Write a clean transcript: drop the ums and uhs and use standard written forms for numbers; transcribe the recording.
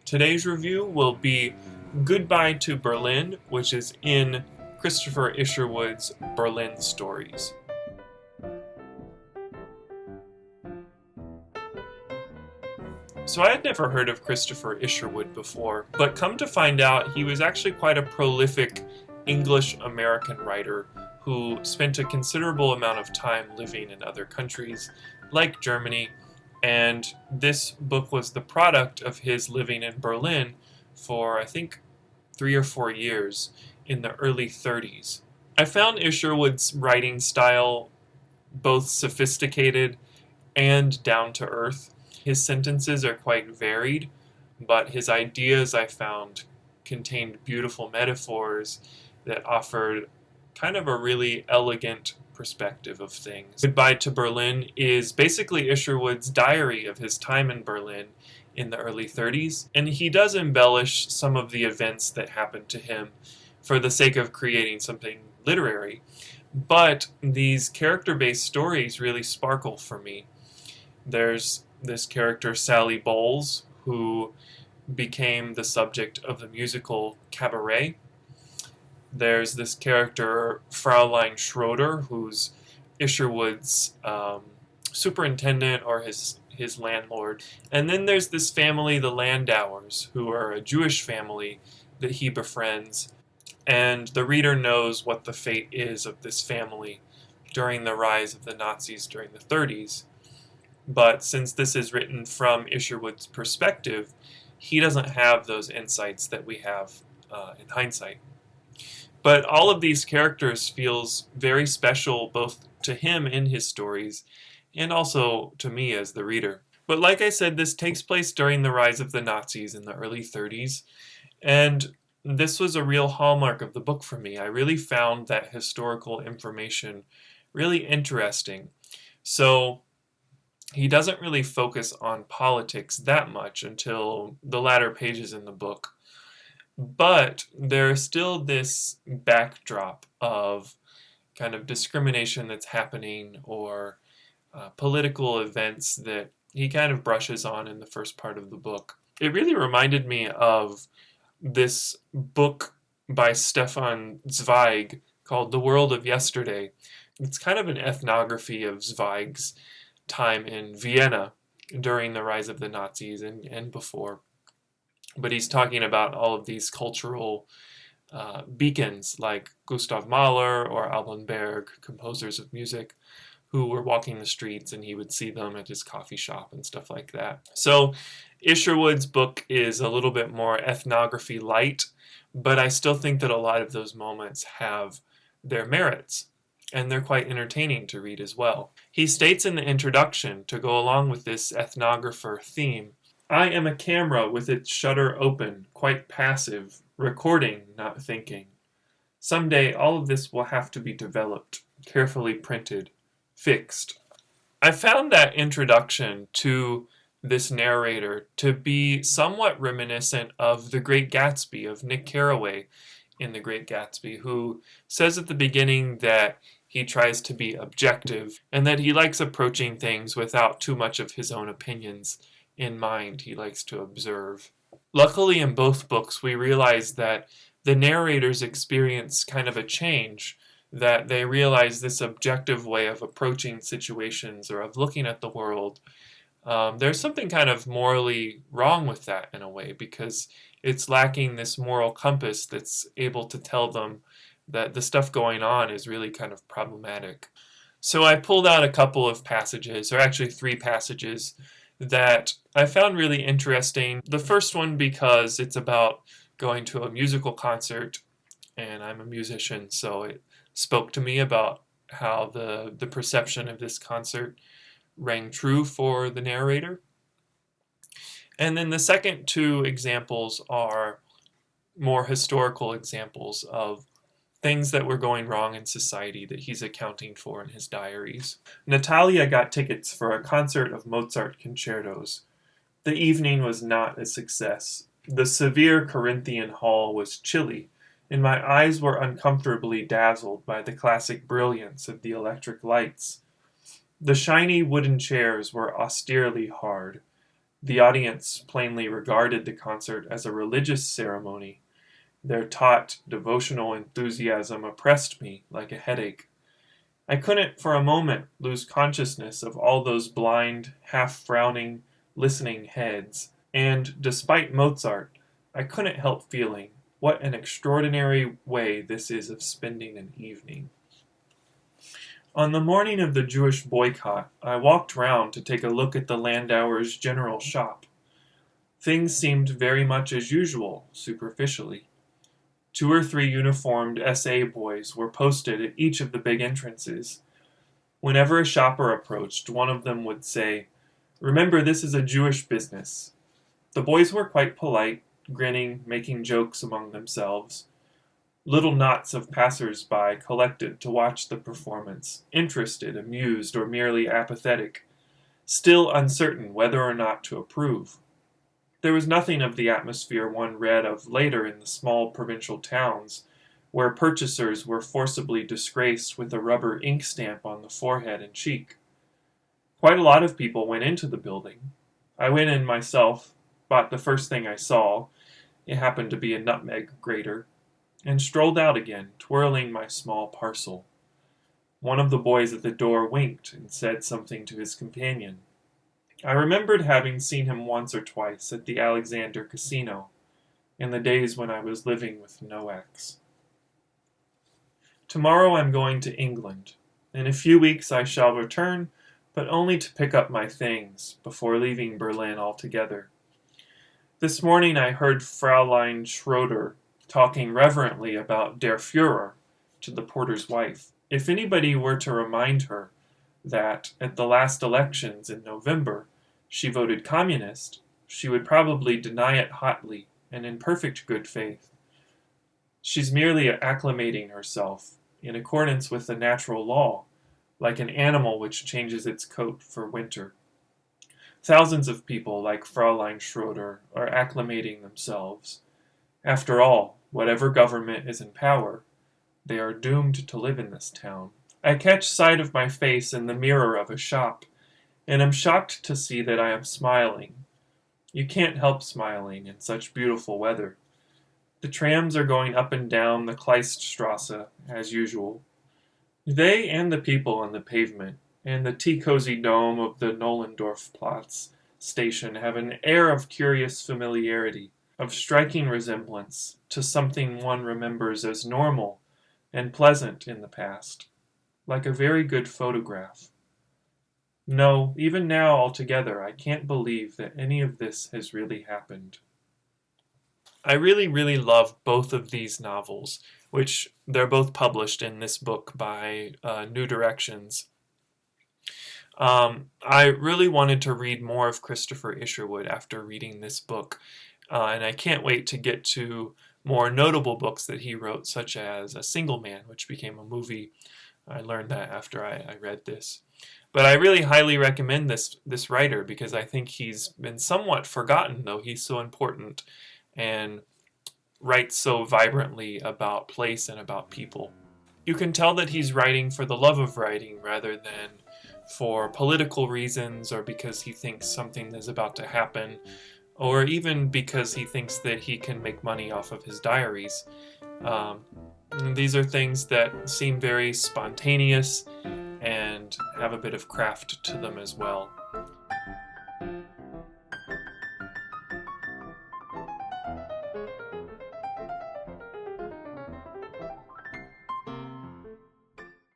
Today's review will be Goodbye to Berlin, which is in Christopher Isherwood's Berlin Stories. So I had never heard of Christopher Isherwood before, but come to find out he was actually quite a prolific English-American writer who spent a considerable amount of time living in other countries like Germany, and this book was the product of his living in Berlin for, I think, 3 or 4 years in the early 30s. I found Isherwood's writing style both sophisticated and down-to-earth. His sentences are quite varied, but his ideas, I found, contained beautiful metaphors that offered kind of a really elegant perspective of things. Goodbye to Berlin is basically Isherwood's diary of his time in Berlin in the early 30s, and he does embellish some of the events that happened to him for the sake of creating something literary. But these character-based stories really sparkle for me. There's this character, Sally Bowles, who became the subject of the musical Cabaret. There's this character, Fraulein Schroeder, who's Isherwood's superintendent or his landlord. And then there's this family, the Landauers, who are a Jewish family that he befriends. And the reader knows what the fate is of this family during the rise of the Nazis during the 30s. But since this is written from Isherwood's perspective, he doesn't have those insights that we have in hindsight. But all of these characters feels very special both to him in his stories and also to me as the reader. But like I said, this takes place during the rise of the Nazis in the early 30s, and this was a real hallmark of the book for me. I really found that historical information really interesting. So he doesn't really focus on politics that much until the latter pages in the book. But there's still this backdrop of kind of discrimination that's happening or political events that he kind of brushes on in the first part of the book. It really reminded me of this book by Stefan Zweig called The World of Yesterday. It's kind of an ethnography of Zweig's time in Vienna during the rise of the Nazis and before. But he's talking about all of these cultural beacons like Gustav Mahler or Alban Berg, composers of music, who were walking the streets and he would see them at his coffee shop and stuff like that. So Isherwood's book is a little bit more ethnography light, but I still think that a lot of those moments have their merits. And they're quite entertaining to read as well. He states in the introduction, to go along with this ethnographer theme, I am a camera with its shutter open, quite passive, recording, not thinking. Someday all of this will have to be developed, carefully printed, fixed. I found that introduction to this narrator to be somewhat reminiscent of The Great Gatsby, of Nick Carraway in The Great Gatsby, who says at the beginning that he tries to be objective and that he likes approaching things without too much of his own opinions in mind. He likes to observe. Luckily, in both books, we realize that the narrators experience kind of a change, that they realize this objective way of approaching situations or of looking at the world. There's something kind of morally wrong with that in a way, because it's lacking this moral compass that's able to tell them that the stuff going on is really kind of problematic. So I pulled out a couple of passages, or actually 3 passages, that I found really interesting. The first one because it's about going to a musical concert, and I'm a musician, so it spoke to me about how the perception of this concert rang true for the narrator. And then the second 2 examples are more historical examples of things that were going wrong in society that he's accounting for in his diaries. Natalia got tickets for a concert of Mozart concertos. The evening was not a success. The severe Corinthian hall was chilly, and my eyes were uncomfortably dazzled by the classic brilliance of the electric lights. The shiny wooden chairs were austerely hard. The audience plainly regarded the concert as a religious ceremony. Their taut, devotional enthusiasm oppressed me like a headache. I couldn't for a moment lose consciousness of all those blind, half-frowning, listening heads, and despite Mozart, I couldn't help feeling what an extraordinary way this is of spending an evening. On the morning of the Jewish boycott, I walked round to take a look at the Landauer's general shop. Things seemed very much as usual, superficially. 2 or 3 uniformed SA boys were posted at each of the big entrances. Whenever a shopper approached, one of them would say, "Remember, this is a Jewish business." The boys were quite polite, grinning, making jokes among themselves. Little knots of passers-by collected to watch the performance, interested, amused, or merely apathetic, still uncertain whether or not to approve. There was nothing of the atmosphere one read of later in the small provincial towns, where purchasers were forcibly disgraced with a rubber ink stamp on the forehead and cheek. Quite a lot of people went into the building. I went in myself, bought the first thing I saw, it happened to be a nutmeg grater, and strolled out again, twirling my small parcel. One of the boys at the door winked and said something to his companion. I remembered having seen him once or twice at the Alexander Casino, in the days when I was living with Noax. Tomorrow I'm going to England. In a few weeks I shall return, but only to pick up my things, before leaving Berlin altogether. This morning I heard Fraulein Schroeder talking reverently about Der Führer to the porter's wife. If anybody were to remind her that at the last elections in November she voted communist, she would probably deny it hotly and in perfect good faith. She's merely acclimating herself in accordance with the natural law, like an animal which changes its coat for winter. Thousands of people like Fraulein Schroeder are acclimating themselves. After all, whatever government is in power, they are doomed to live in this town. I catch sight of my face in the mirror of a shop, and am shocked to see that I am smiling. You can't help smiling in such beautiful weather. The trams are going up and down the Kleiststrasse, as usual. They and the people on the pavement, and the tea-cozy dome of the Nollendorfplatz station have an air of curious familiarity, of striking resemblance to something one remembers as normal and pleasant in the past, like a very good photograph. No, even now altogether, I can't believe that any of this has really happened. I really, really love both of these novels, which they're both published in this book by New Directions. I really wanted to read more of Christopher Isherwood after reading this book, and I can't wait to get to more notable books that he wrote, such as A Single Man, which became a movie. I learned that after I read this. But I really highly recommend this writer because I think he's been somewhat forgotten, though he's so important and writes so vibrantly about place and about people. You can tell that he's writing for the love of writing rather than for political reasons or because he thinks something is about to happen or even because he thinks that he can make money off of his diaries. These are things that seem very spontaneous and have a bit of craft to them as well.